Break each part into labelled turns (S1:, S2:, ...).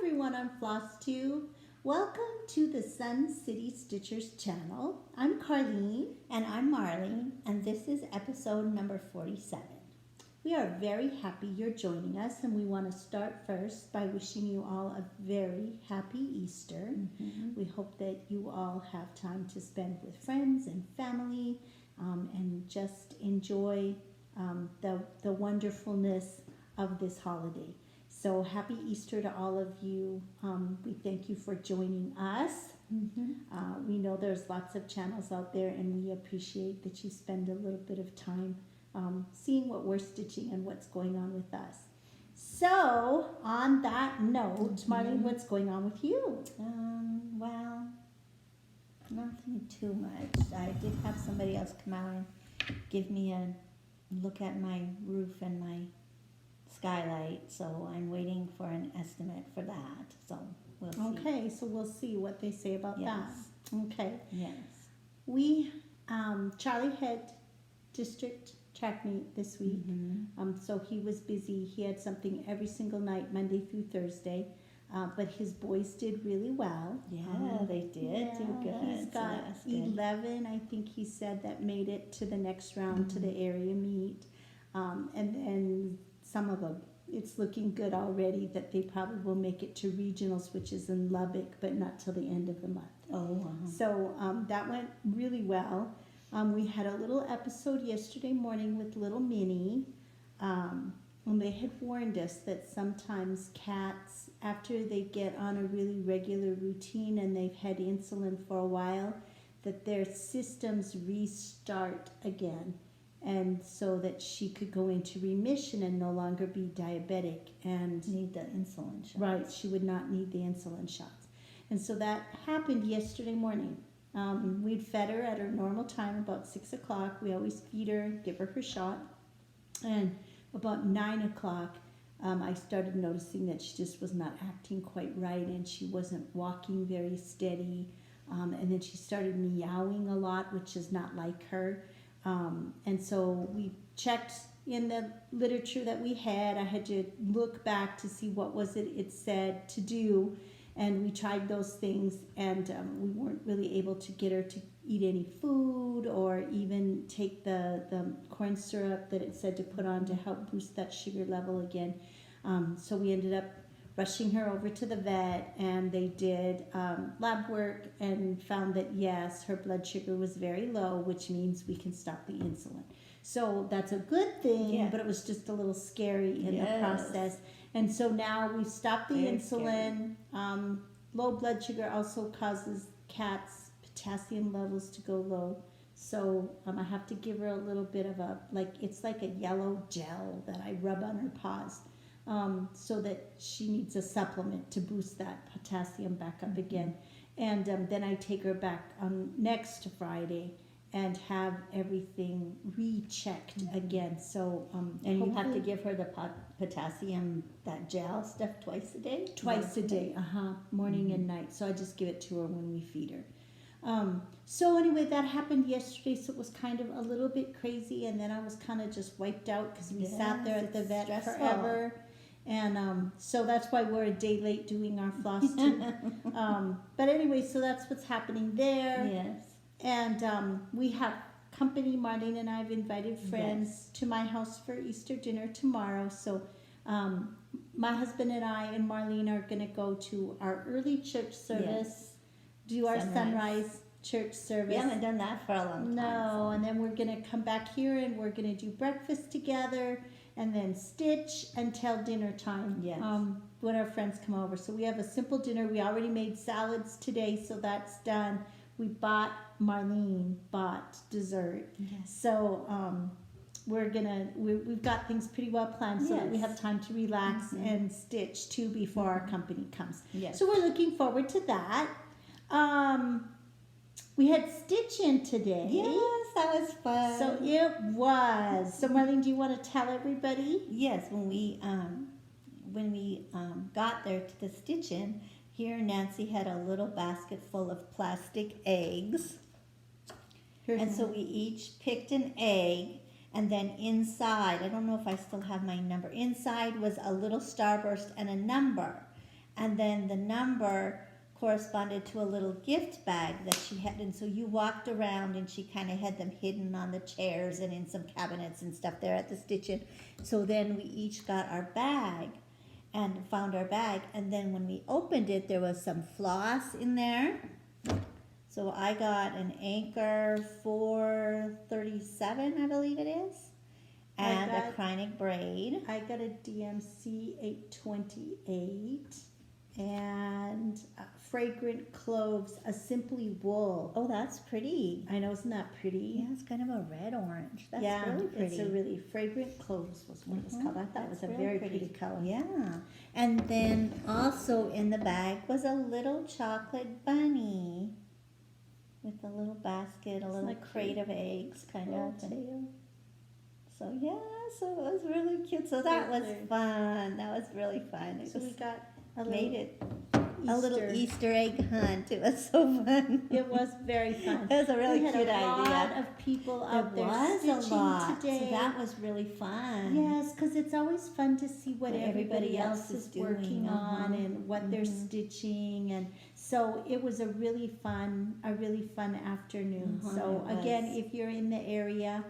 S1: everyone on Flosstube. Welcome to the Sun City Stitchers channel. I'm Carlene.
S2: And I'm Marlene, and this is episode number 47.
S1: We are very happy you're joining us, and we want to start first by wishing you all a very happy Easter. We hope that you all have time to spend with friends and family and just enjoy the wonderfulness of this holiday. So happy Easter to all of you. We thank you for joining us. We know there's lots of channels out there, and we appreciate that you spend a little bit of time seeing what we're stitching and what's going on with us. So on that note, Marlene, what's going on with you?
S2: Well, nothing too much. I did have somebody else come out and give me a look at my roof and my skylight, so I'm waiting for an estimate for that. So we'll see.
S1: Okay, so we'll see what they say about that. Okay.
S2: Yes.
S1: We, Charlie had district track meet this week, so he was busy. He had something every single night, Monday through Thursday, but his boys did really well.
S2: Yeah, they did do good.
S1: He's got 11, I think he said, that made it to the next round to the area meet, and then some of them, it's looking good already that they probably will make it to regionals, which is in Lubbock, but not till the end of the month. So that went really well. We had a little episode yesterday morning with little Minnie, and they had warned us that sometimes cats, after they get on a really regular routine and they've had insulin for a while, that their systems restart again. And so that she could go into remission and no longer be diabetic and
S2: need the insulin shots.
S1: Right, she would not need the insulin shots. And so that happened yesterday morning. We'd fed her at her normal time, about 6 o'clock. We always feed her, give her her shot. And about 9 o'clock, I started noticing that she just was not acting quite right, and she wasn't walking very steady. And then she started meowing a lot, which is not like her. And so we checked in the literature that we had. I had to look back to see what was it said to do, and we tried those things, and we weren't really able to get her to eat any food or even take the corn syrup that it said to put on to help boost that sugar level again. So we ended up rushing her over to the vet, and they did lab work and found that yes, her blood sugar was very low, which means we can stop the insulin. So that's a good thing, but it was just a little scary in the process. And so now we've stopped the insulin. Low blood sugar also causes cats' potassium levels to go low. So I have to give her a little bit of it's like a yellow gel that I rub on her paws. So that she needs a supplement to boost that potassium back up again. And then I take her back next Friday and have everything rechecked again. So
S2: and you have to give her the potassium, that gel stuff, twice a day?
S1: Twice a day, morning and night. So I just give it to her when we feed her. So anyway, that happened yesterday, so it was kind of a little bit crazy, and then I was kind of just wiped out because we sat there at the vet forever. And so that's why we're a day late doing our Flosstube. But anyway, so that's what's happening there.
S2: Yes.
S1: And we have company. Marlene and I have invited friends to my house for Easter dinner tomorrow. So my husband and I and Marlene are going to go to our early church service, do our sunrise church service.
S2: We haven't done that for a long time.
S1: No, and then we're going to come back here and we're going to do breakfast together and then stitch until dinner time.
S2: Yes.
S1: When our friends come over. So we have a simple dinner. We already made salads today, so that's done. Marlene bought dessert.
S2: Yes.
S1: So we've got things pretty well planned so that we have time to relax and stitch too before our company comes.
S2: Yes.
S1: So we're looking forward to that. We had Stitch in today.
S2: Yes, that was fun.
S1: So it was. So Marlene, do you want to tell everybody?
S2: Yes, when we got there to the stitch-in, here Nancy had a little basket full of plastic eggs. And so we each picked an egg, and then inside, I don't know if I still have my number, inside was a little starburst and a number. And then the number corresponded to a little gift bag that she had. And so you walked around and she kind of had them hidden on the chairs and in some cabinets and stuff there at the Stitch-In. So then we each got our bag and found our bag. And then when we opened it, there was some floss in there. So I got an Anchor 437, I believe it is. And a Krynic braid.
S1: I got a DMC 828 and fragrant cloves, a Simply Wool.
S2: Oh, that's pretty.
S1: I know, isn't that pretty?
S2: Yeah, it's kind of a red orange. That's
S1: yeah,
S2: really pretty.
S1: It's a really fragrant cloves was what it was called. I thought it was a
S2: really
S1: very pretty color.
S2: Yeah. And then also in the bag was a little chocolate bunny with a little basket, a little
S1: like
S2: crate of eggs, kind of.
S1: Tail.
S2: So yeah, so it was really cute. So that was fun. That was really fun.
S1: So we got a
S2: made it
S1: Easter.
S2: a little Easter egg hunt. It was so fun.
S1: It was very fun.
S2: It was a really cute
S1: We had a
S2: idea.
S1: lot of people out there
S2: was
S1: stitching
S2: a lot.
S1: today.
S2: So that was really fun.
S1: Yes, because it's always fun to see what everybody else is
S2: doing.
S1: working on and what they're stitching, and so it was a really fun afternoon. So again, if you're in the area,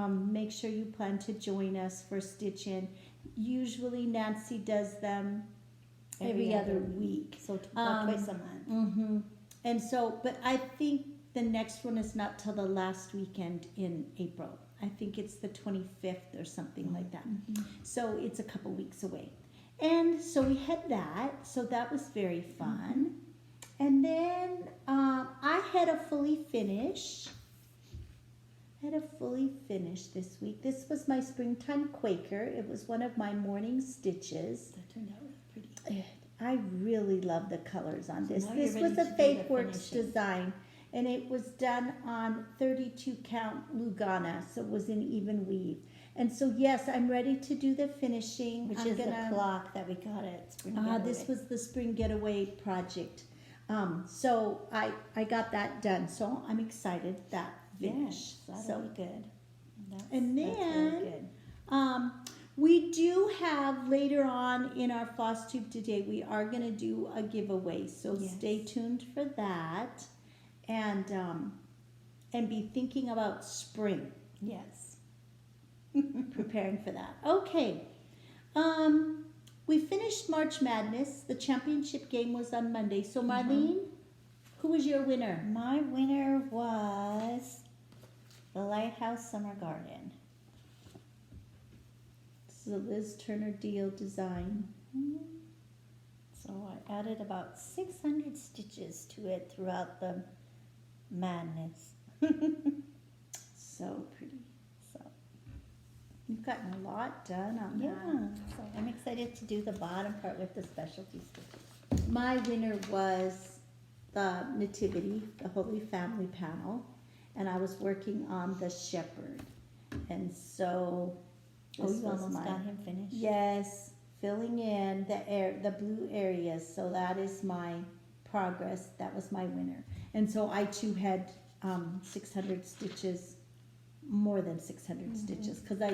S1: make sure you plan to join us for Stitch-In. Usually Nancy does them every other week.
S2: So twice a month.
S1: Mm-hmm. And so, but I think the next one is not till the last weekend in April. I think it's the 25th or something like that. So it's a couple weeks away. And so we had that. So that was very fun. And then I had a fully finish. This week. This was my springtime Quaker. It was one of my morning stitches.
S2: That turned out really pretty.
S1: I really love the colors on this.
S2: So
S1: This
S2: you're
S1: was
S2: ready
S1: a
S2: to do the
S1: Faithwurks
S2: finishing.
S1: design, and it was done on 32 count Lugana, so it was an even weave. And so yes, I'm ready to do the finishing.
S2: Which is the clock that we got at Spring Getaway.
S1: This was the Spring Getaway project. So I got that done. So I'm excited that finish.
S2: Yes, that'll
S1: So
S2: be good.
S1: and
S2: That's really
S1: then
S2: good.
S1: we do have later on in our Flosstube today, we are going to do a giveaway. So stay tuned for that, and be thinking about spring.
S2: Yes.
S1: Preparing for that. Okay. We finished March Madness. The championship game was on Monday. So Marlene, who was your winner?
S2: My winner was the Lighthouse Summer Garden.
S1: This is a Liz Turner Diehl design.
S2: So I added about 600 stitches to it throughout the madness.
S1: So pretty.
S2: So
S1: You've gotten a lot done on
S2: yeah,
S1: that.
S2: so I'm excited to do the bottom part with the specialty stitches.
S1: My winner was the Nativity, the Holy Family panel, and I was working on the Shepherd. And so this
S2: you
S1: was
S2: almost got him finished.
S1: Yes, filling in the blue areas. So that is my progress. That was my winner. And so I too had 600 stitches, more than 600 stitches, because I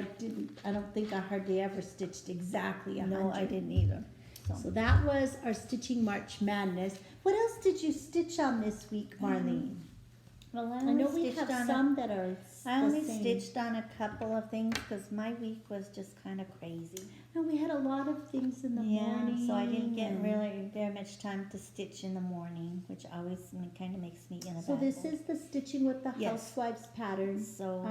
S1: don't think I hardly ever stitched exactly 100.
S2: No, I didn't either.
S1: So that was our Stitching March Madness. What else did you stitch on this week, Marlene?
S2: Well,
S1: I know we have some that are
S2: I only
S1: the same.
S2: stitched on a couple of things because my week was just kind of crazy.
S1: And we had a lot of things in the morning.
S2: So I didn't get
S1: and-
S2: really very much time to stitch in the morning, which always kind of makes me in a
S1: So
S2: bad
S1: this
S2: mood.
S1: is the Stitching with the
S2: Yes.
S1: Housewives pattern.
S2: So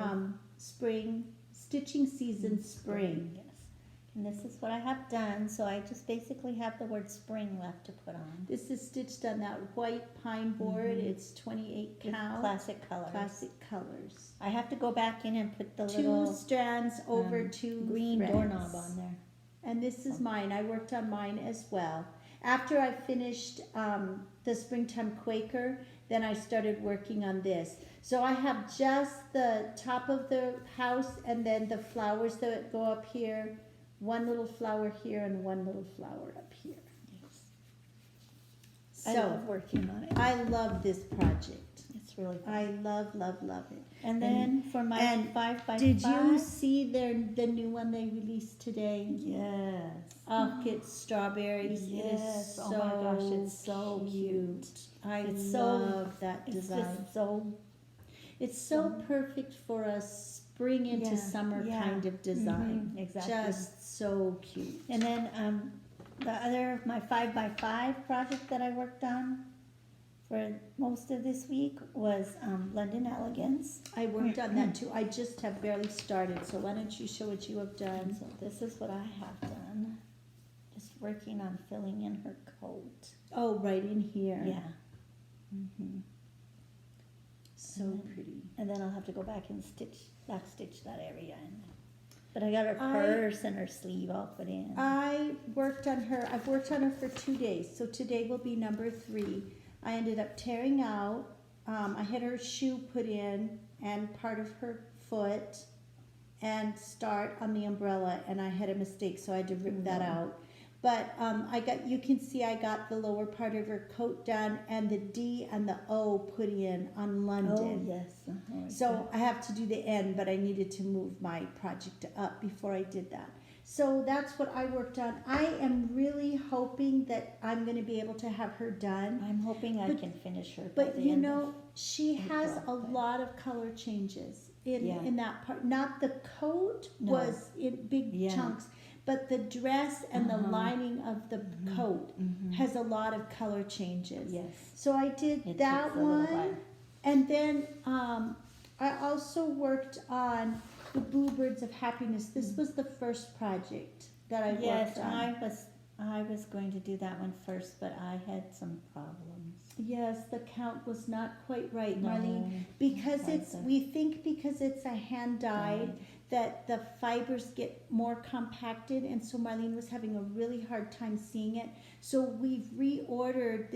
S1: Spring, stitching season, spring.
S2: Yes. And this is what I have done. So I just basically have the word spring left to put on.
S1: This is stitched on that white pine board. It's 28
S2: With
S1: count.
S2: classic colors.
S1: Classic colors.
S2: I have to go back in and put the
S1: 2
S2: little
S1: strands over 2
S2: green
S1: threads.
S2: doorknob on there.
S1: And this is mine. I worked on mine as well. After I finished the Springtime Quaker, then I started working on this. So I have just the top of the house and then the flowers that go up here. One little flower here and one little flower up here.
S2: Yes. I
S1: So
S2: love working on it.
S1: I love this project.
S2: It's really fun.
S1: I love, love, love it.
S2: And then for my
S1: and
S2: 5x5.
S1: Did you see the new one they released today?
S2: Yes.
S1: Oh, it's strawberries. It is
S2: Yes.
S1: so
S2: Oh my gosh, it's so cute.
S1: It's
S2: so-
S1: love that
S2: It's
S1: design.
S2: just so
S1: It's so perfect for a spring into
S2: Yeah,
S1: summer
S2: yeah.
S1: kind of design.
S2: exactly.
S1: Just so cute.
S2: And then the other, my 5x5 project that I worked on for most of this week was London Elegance.
S1: I worked on that too. I just have barely started. So why don't you show what you have done?
S2: So this is what I have done. Just working on filling in her coat.
S1: Oh, right in here.
S2: Yeah. Mm-hmm.
S1: So pretty.
S2: And then I'll have to go back and backstitch that area in. But I got her purse and her sleeve all put in.
S1: I've worked on her for 2 days. So today will be number 3. I ended up tearing out. I had her shoe put in and part of her foot and start on the umbrella, and I had a mistake, so I had to rip that out. But you can see I got the lower part of her coat done and the D and the O put in on London.
S2: Oh, yes. Uh-huh.
S1: So I have to do the end, but I needed to move my project up before I did that. So that's what I worked on. I am really hoping that I'm going to be able to have her done.
S2: I'm hoping I can finish her.
S1: But you know, she has a
S2: April, but-
S1: lot of color changes
S2: Yeah.
S1: in that part. Not the coat
S2: No.
S1: was in big
S2: Yeah.
S1: chunks, but the dress and the
S2: Uh-huh.
S1: lining of the coat has a lot of color changes.
S2: Yes.
S1: So I did
S2: It
S1: that
S2: takes a little
S1: one.
S2: while.
S1: And then I also worked on the Bluebirds of Happiness. This was the first project that I
S2: Yes,
S1: worked on.
S2: I was going to do that one first, but I had some problems.
S1: Yes, the count was not quite right,
S2: No,
S1: Marlene. Because we think because it's a hand dyed that the fibers get more compacted, and so Marlene was having a really hard time seeing it. So we've reordered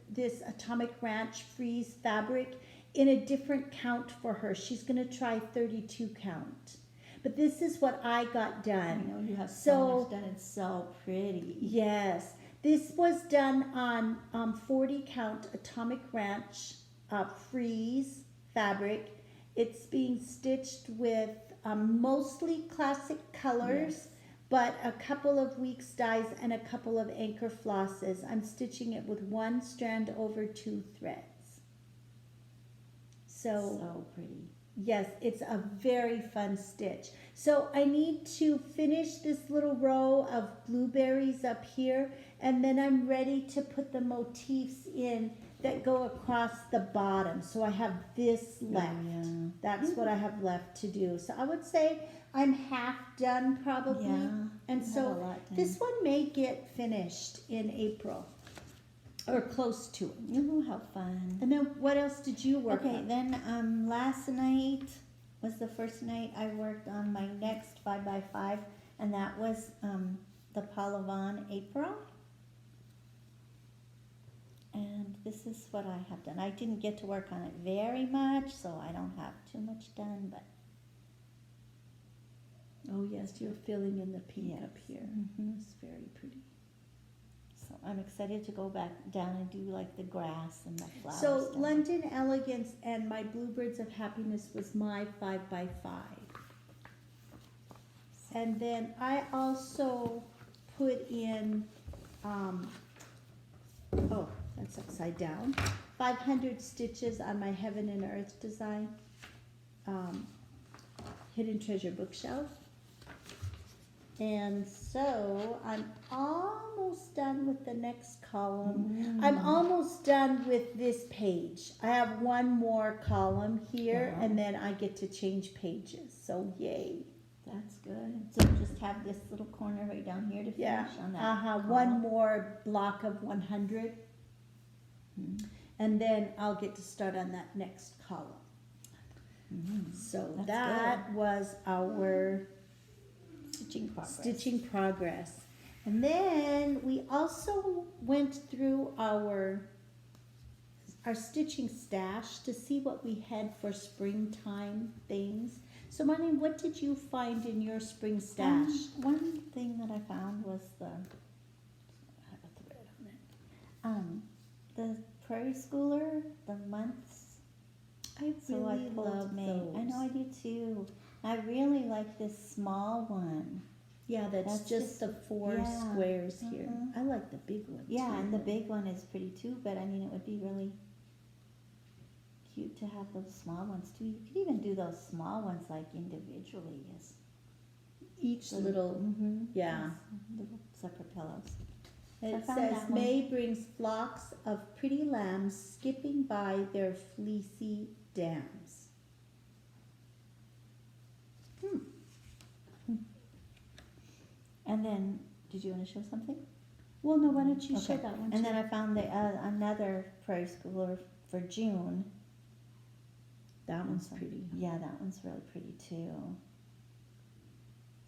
S1: this Atomic Ranch Freeze fabric in a different count for her. She's going to try 32 count. But this is what I got
S2: I
S1: done.
S2: know you have
S1: So-
S2: so much done. It's so pretty.
S1: Yes, this was done on 40 count Atomic Ranch Freeze fabric. It's being stitched with mostly classic colors, but a couple of weeks dyes and a couple of anchor flosses. I'm stitching it with 1 strand over 2 threads.
S2: So pretty.
S1: Yes, it's a very fun stitch. So I need to finish this little row of blueberries up here, and then I'm ready to put the motifs in that go across the bottom. So I have this left.
S2: yeah.
S1: That's what I have left to do. So I would say I'm half done probably.
S2: Yeah,
S1: And
S2: you have
S1: so
S2: a lot done.
S1: this one may get finished in April or close to it.
S2: Ooh, how fun.
S1: And then what else did you work
S2: Okay,
S1: on?
S2: then last night was the first night I worked on my next 5x5, and that was the Paula Vaughn apron. And this is what I have done. I didn't get to work on it very much, so I don't have too much done, but
S1: Oh yes, you're filling in the pink
S2: Yes.
S1: up here. It's very pretty.
S2: so I'm excited to go back down and do like the grass and the flowers.
S1: So
S2: down.
S1: London Elegance and my Bluebirds of Happiness was my 5x5. And then I also put in, oh, that's upside down, 500 stitches on my Heaven and Earth design, Hidden Treasure bookshelf. And so I'm almost done with the next column. I'm almost done with this page. I have one more column here, and then I get to change pages. So yay.
S2: That's good. So you just have this little corner right down here to finish
S1: Yeah.
S2: on that.
S1: One more block of 100. And then I'll get to start on that next column. So
S2: That's
S1: that was our
S2: Stitching progress.
S1: stitching progress. And then we also went through our stitching stash to see what we had for springtime things. So Marlene, what did you find in your spring stash?
S2: One thing that I found was I have a thread on it. The Prairie Schooler, the months
S1: I
S2: So I
S1: really
S2: pulled
S1: love
S2: May.
S1: those.
S2: I know I do too. I really like this small one.
S1: Yeah, that's
S2: That's
S1: just
S2: just-
S1: the four
S2: yeah,
S1: squares here.
S2: mhm.
S1: I like the big one.
S2: Yeah,
S1: too.
S2: and the big one is pretty too, but I mean, it would be really cute to have those small ones too. You could even do those small ones like individually as
S1: Each little,
S2: mm-hmm,
S1: yeah.
S2: little separate pillows.
S1: And
S2: I
S1: it
S2: found
S1: says,
S2: that one.
S1: May brings flocks of pretty lambs skipping by their fleecy dams.
S2: And then, did you want to show something?
S1: Well, no, why don't you
S2: Okay.
S1: show that one
S2: And
S1: too?
S2: then I found another prairie schooler for June.
S1: That one's
S2: So,
S1: pretty.
S2: Yeah, that one's really pretty too.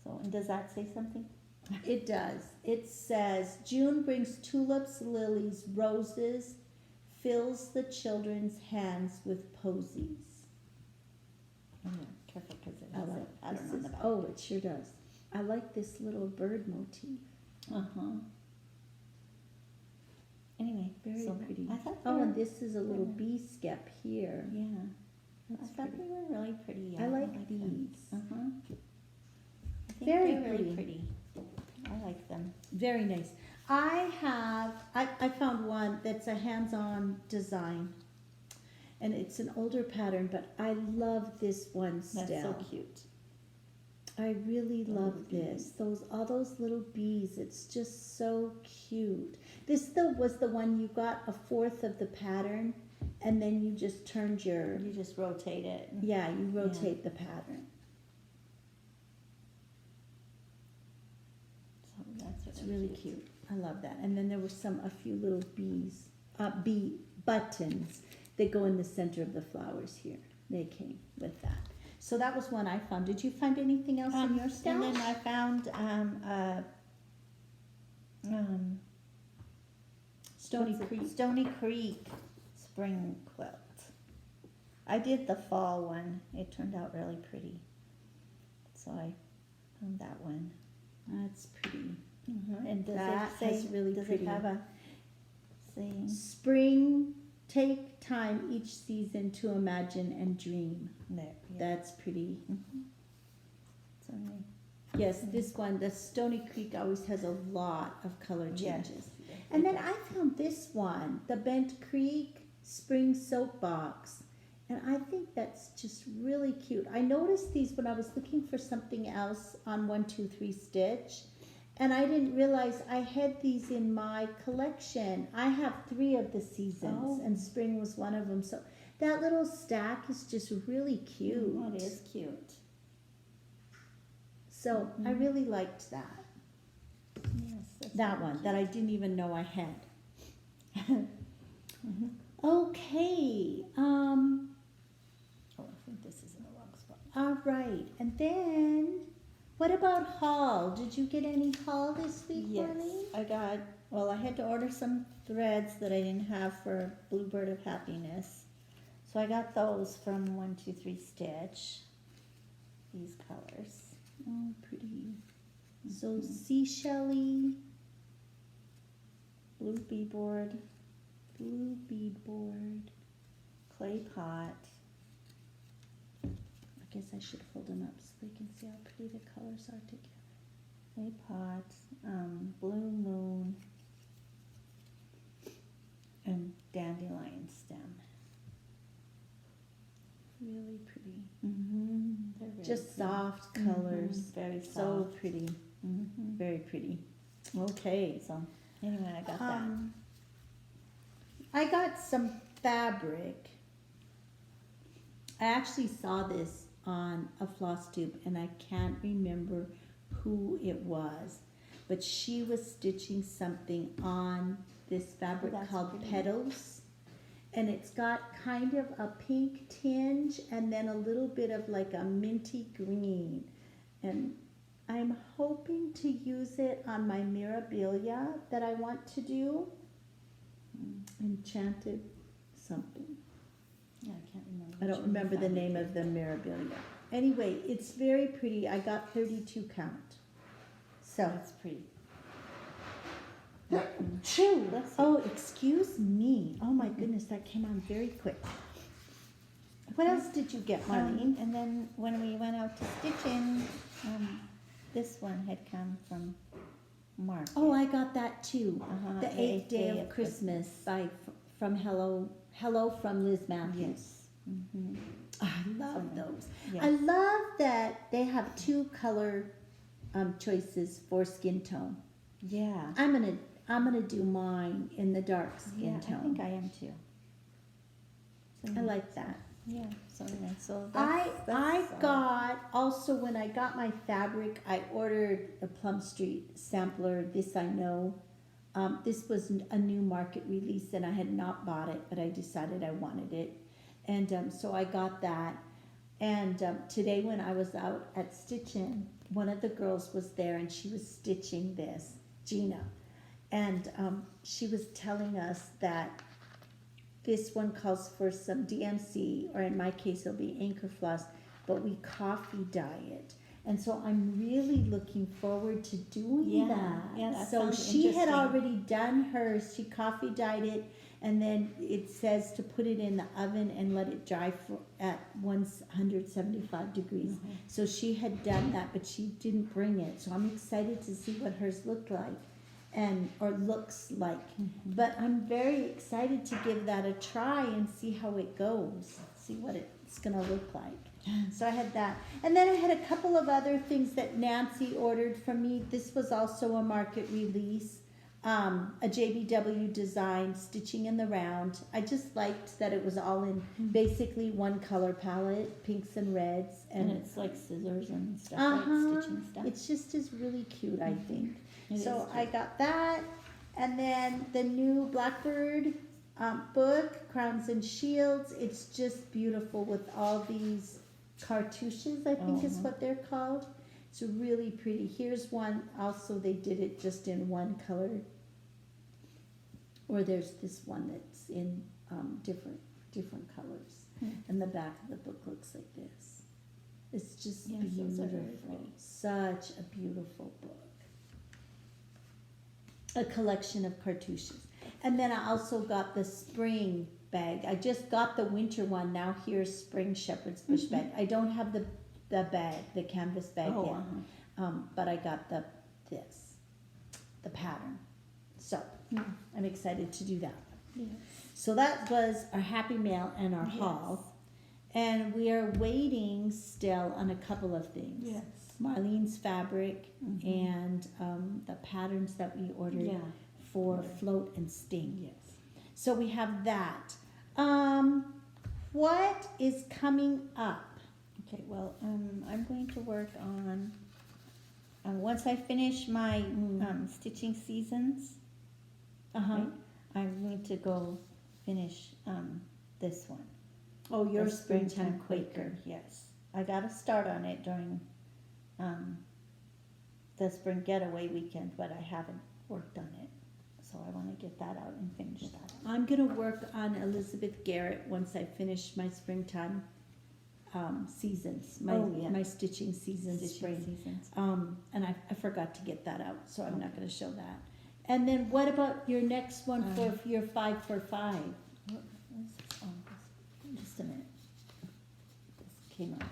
S2: So, and does that say something?
S1: It does. It says, June brings tulips, lilies, roses, fills the children's hands with posies.
S2: I'm careful because it
S1: I
S2: has
S1: like
S2: a pattern
S1: this
S2: on
S1: is-
S2: the back.
S1: Oh, it sure does. I like this little bird motif.
S2: Uh-huh. Anyway,
S1: Very
S2: so
S1: pretty.
S2: I thought they
S1: Oh,
S2: were,
S1: and this is a little
S2: yeah.
S1: bee skep here.
S2: yeah,
S1: That's
S2: I thought
S1: pretty.
S2: they were really pretty.
S1: I like
S2: them.
S1: these.
S2: Uh-huh. I think
S1: Very
S2: they're really
S1: pretty.
S2: pretty. I like them.
S1: Very nice. I found one that's a hands-on design. And it's an older pattern, but I love this one still.
S2: That's so cute.
S1: I really
S2: Little
S1: love this. All those little bees. It's just so cute. This was the one you got a fourth of the pattern, and then you just turned your
S2: You just rotate it.
S1: you rotate the pattern.
S2: So that's
S1: It's really cute. I love that. And then there were a few little bee buttons that go in the center of the flowers here. They came with that. So that was one I found. Did you find anything else in your stash?
S2: And then I found Stony Creek spring quilt. I did the fall one. It turned out really pretty. So I found that one.
S1: That's pretty.
S2: And does
S1: That
S2: it say?
S1: has really
S2: does
S1: pretty.
S2: it have a saying?
S1: Spring, take time each season to imagine and dream.
S2: There. Yeah.
S1: That's pretty.
S2: So nice.
S1: Yes, this one, the Stony Creek, always has a lot of color
S2: Yes.
S1: changes. And then I found this one, the Bent Creek Spring Soapbox. And I think that's just really cute. I noticed these when I was looking for something else on 123 Stitch. And I didn't realize I had these in my collection. I have 3 of the seasons,
S2: Oh.
S1: and spring was one of them. So that little stack is just really cute.
S2: Oh, it is cute.
S1: So I really liked that.
S2: Yes. That's
S1: That
S2: really
S1: one that I didn't even know I had.
S2: Mhm.
S1: Okay.
S2: Oh, I think this is in the wrong spot.
S1: All right. And then, what about haul? Did you get any haul this week,
S2: Yes,
S1: Marlene?
S2: I had to order some threads that I didn't have for Bluebird of Happiness. So I got those from 123 Stitch. These colors.
S1: Oh, pretty. So seashelly,
S2: Blue beadboard,
S1: blue beadboard.
S2: clay pot.
S1: I guess I should hold them up so they can see how pretty the colors are together.
S2: Clay pot, blue moon, and dandelion stem.
S1: Really pretty.
S2: Mm-hmm. They're very
S1: Just
S2: pretty.
S1: soft colors.
S2: Very soft.
S1: So pretty.
S2: Mm-hmm.
S1: Very pretty. Okay.
S2: So anyway, I got that.
S1: I got some fabric. I actually saw this on a Flosstube, and I can't remember who it was, but she was stitching something on this fabric
S2: that's
S1: called
S2: pretty.
S1: Petals, and it's got kind of a pink tinge and then a little bit of like a minty green, and I'm hoping to use it on my Mirabilia that I want to do. Enchanted something.
S2: Yeah, I can't remember.
S1: I don't remember the name of the Mirabilia. Anyway, it's very pretty. I got 32 count. So,
S2: That's pretty.
S1: chew.
S2: Bless you.
S1: Oh, excuse me. Oh my goodness, that came on very quick. What else did you get, Marlene?
S2: And then when we went out to stitching, this one had come from Mark.
S1: Oh, I got that too.
S2: The
S1: The eighth day of Christmas from Hello from Liz Matthews.
S2: Yes. Mm-hmm.
S1: I love those.
S2: Yes.
S1: I love that they have two color choices for skin tone.
S2: Yeah.
S1: I'm gonna do mine in the dark skin tone.
S2: I think I am too. So
S1: I like that.
S2: Yeah. So nice. So
S1: I
S2: that's
S1: got also when I got my fabric, I ordered a Plum Street sampler. This I know. This was a new market release, and I had not bought it, but I decided I wanted it, and so I got that. And today when I was out at Stitchin', one of the girls was there, and she was stitching this, Gina, and she was telling us that this one calls for some DMC, or in my case it'll be anchor floss, but we coffee dye it. And so I'm really looking forward to doing that.
S2: Yeah, that
S1: so
S2: sounds
S1: she had
S2: interesting.
S1: already done hers. She coffee dyed it, and then it says to put it in the oven and let it dry for at 175 degrees.
S2: Mm-hmm.
S1: So she had done that, but she didn't bring it. So I'm excited to see what hers looked like, or looks like.
S2: Mm-hmm.
S1: But I'm very excited to give that a try and see how it goes. See what it's gonna look like. So I had that. And then I had a couple of other things that Nancy ordered from me. This was also a market release. A JBW design, stitching in the round. I just liked that it was all in basically one color palette, pinks and reds.
S2: And it's like scissors and stuff, right? Stitching stuff.
S1: It's just is really cute, I think.
S2: It
S1: So
S2: is
S1: I got that. And then the new Blackbird book, Crowns and Shields. It's just beautiful with all these cartouches, I think is what they're called. It's really pretty. Here's one also, they did it just in one color. Or there's this one that's in different colors. And the back of the book looks like this. It's just
S2: Yes, those are very
S1: beautiful.
S2: pretty.
S1: Such a beautiful book. A collection of cartouches. And then I also got the spring bag. I just got the winter one. Now here's spring shepherd's bush bag. I don't have the bag, the canvas bag yet. But I got the pattern. So I'm excited to do that.
S2: Yes.
S1: So that was our happy mail and our haul. And we are waiting still on a couple of things.
S2: Yes.
S1: Marlene's fabric and the patterns that we ordered for Float and Sting.
S2: Yes.
S1: So we have that. What is coming up?
S2: Okay, well, I'm going to work on, once I finish my stitching seasons, right, I'm going to go finish this one.
S1: Oh, your
S2: The
S1: springtime Quaker.
S2: Yes. I got to start on it during the spring getaway weekend, but I haven't worked on it. So I want to get that out and finish that.
S1: I'm going to work on Elizabeth Garrett once I finish my springtime seasons, my stitching seasons, spring.
S2: Seasons.
S1: And I forgot to get that out, so I'm not going to show that. And then what about your next one for your 5 for 5?
S2: What was this? Oh, just a minute. This came up.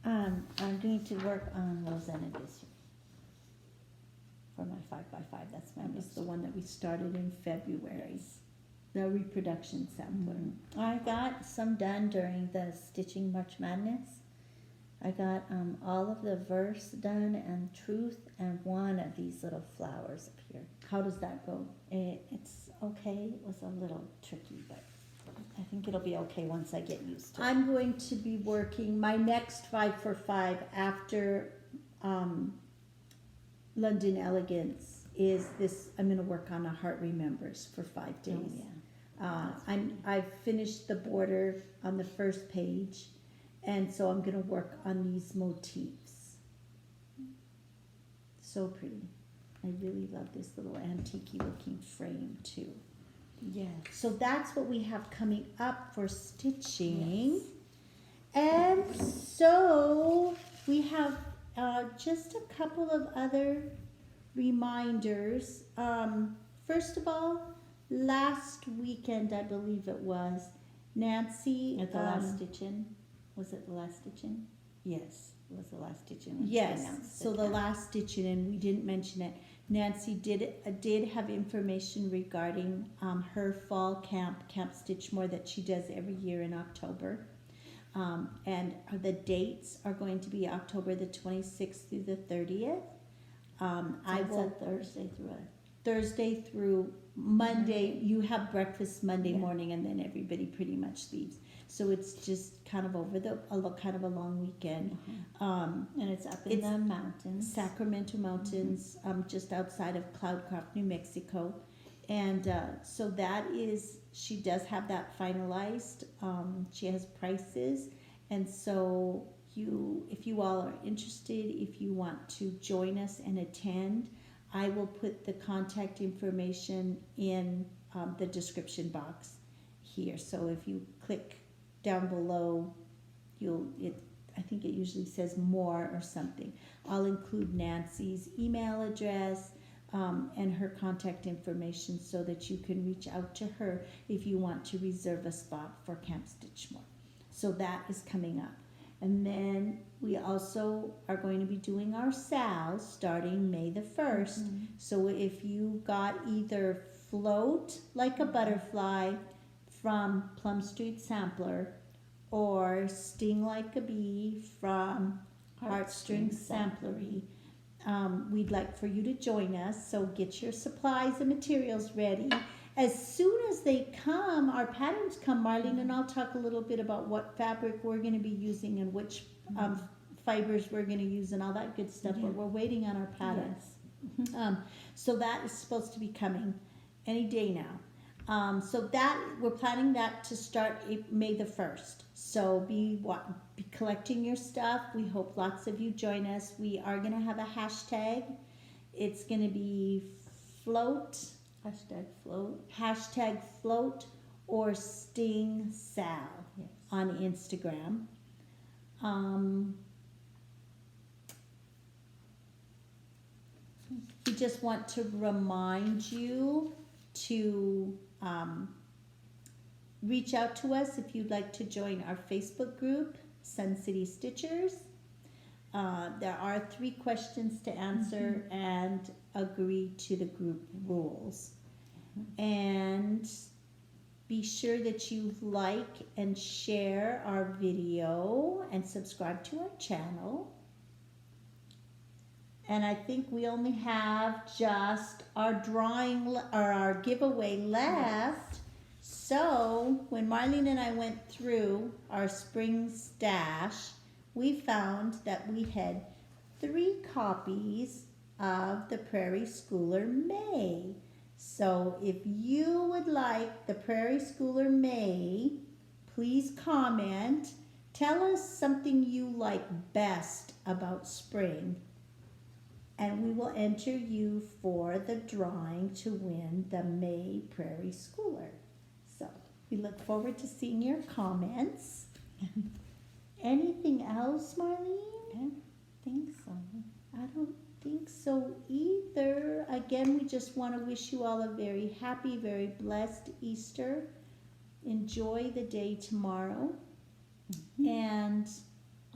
S2: I'm going to work on Rosanna this year for my 5x5. That's my
S1: That was
S2: next
S1: the one that we started in February. The reproduction sampler.
S2: I got some done during the Stitching March Madness. I got all of the verse done and truth and one of these little flowers up here.
S1: How does that go?
S2: It's okay. It was a little tricky, but I think it'll be okay once I get used to it.
S1: I'm going to be working my next 5 for 5 after London Elegance is this. I'm going to work on a Heart Remembers for 5 days.
S2: Oh, yeah.
S1: I've finished the border on the first page, and so I'm going to work on these motifs. So pretty. I really love this little antique looking frame too.
S2: Yes.
S1: So that's what we have coming up for stitching.
S2: Yes.
S1: And so we have just a couple of other reminders. First of all, last weekend, I believe it was, Nancy.
S2: At the last stitch-in? Was it the last stitch-in?
S1: Yes.
S2: It was the last stitch-in. when she
S1: Yes,
S2: announced
S1: so the
S2: camp.
S1: last stitch-in, and we didn't mention it. Nancy did have information regarding her fall camp, Camp Stitchmore, that she does every year in October. And the dates are going to be October the 26th through the 30th. I
S2: So
S1: will
S2: it's a Thursday through a
S1: Thursday through Monday. You have breakfast Monday
S2: Yeah.
S1: morning, and then everybody pretty much leaves. So it's just kind of kind of a long weekend.
S2: and it's up in
S1: It's
S2: the mountains.
S1: Sacramento Mountains, just outside of Cloudcroft, New Mexico. And so that is, she does have that finalized. She has prices. And so if you all are interested, if you want to join us and attend, I will put the contact information in the description box here. So if you click down below, I think it usually says more or something. I'll include Nancy's email address and her contact information so that you can reach out to her if you want to reserve a spot for Camp Stitchmore. So that is coming up. And then we also are going to be doing our SALs starting May the 1st. So if you got either Float Like a Butterfly from Plum Street Sampler or Sting Like a Bee from Heartstrings Samplery, we'd like for you to join us. So get your supplies and materials ready. As soon as they come, our patterns come, Marlene and I'll talk a little bit about what fabric we're going to be using and which fibers we're going to use and all that good stuff, but we're waiting on our patterns. So that is supposed to be coming any day now. So that we're planning that to start May the 1st. So be collecting your stuff. We hope lots of you join us. We are going to have a hashtag. It's going to be float. Hashtag float or Sting Sal on Instagram. We just want to remind you to reach out to us if you'd like to join our Facebook group, Sun City Stitchers. There are 3 questions to answer and agree to the group rules. And be sure that you like and share our video and subscribe to our channel. And I think we only have just our drawing or our giveaway left. So when Marlene and I went through our spring stash, we found that we had 3 copies of the Prairie Schooler May. So if you would like the Prairie Schooler May, please comment. Tell us something you like best about spring, and we will enter you for the drawing to win the May Prairie Schooler. So we look forward to seeing your comments. Anything else, Marlene?
S2: I don't think so.
S1: I don't think so either. Again, we just want to wish you all a very happy, very blessed Easter. Enjoy the day tomorrow. And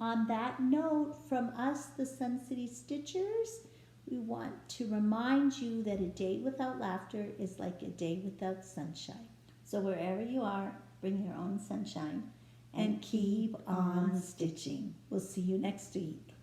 S1: on that note, from us, the Sun City Stitchers, we want to remind you that a day without laughter is like a day without sunshine.
S2: So wherever you are, bring your own sunshine and keep on stitching.
S1: We'll see you next week.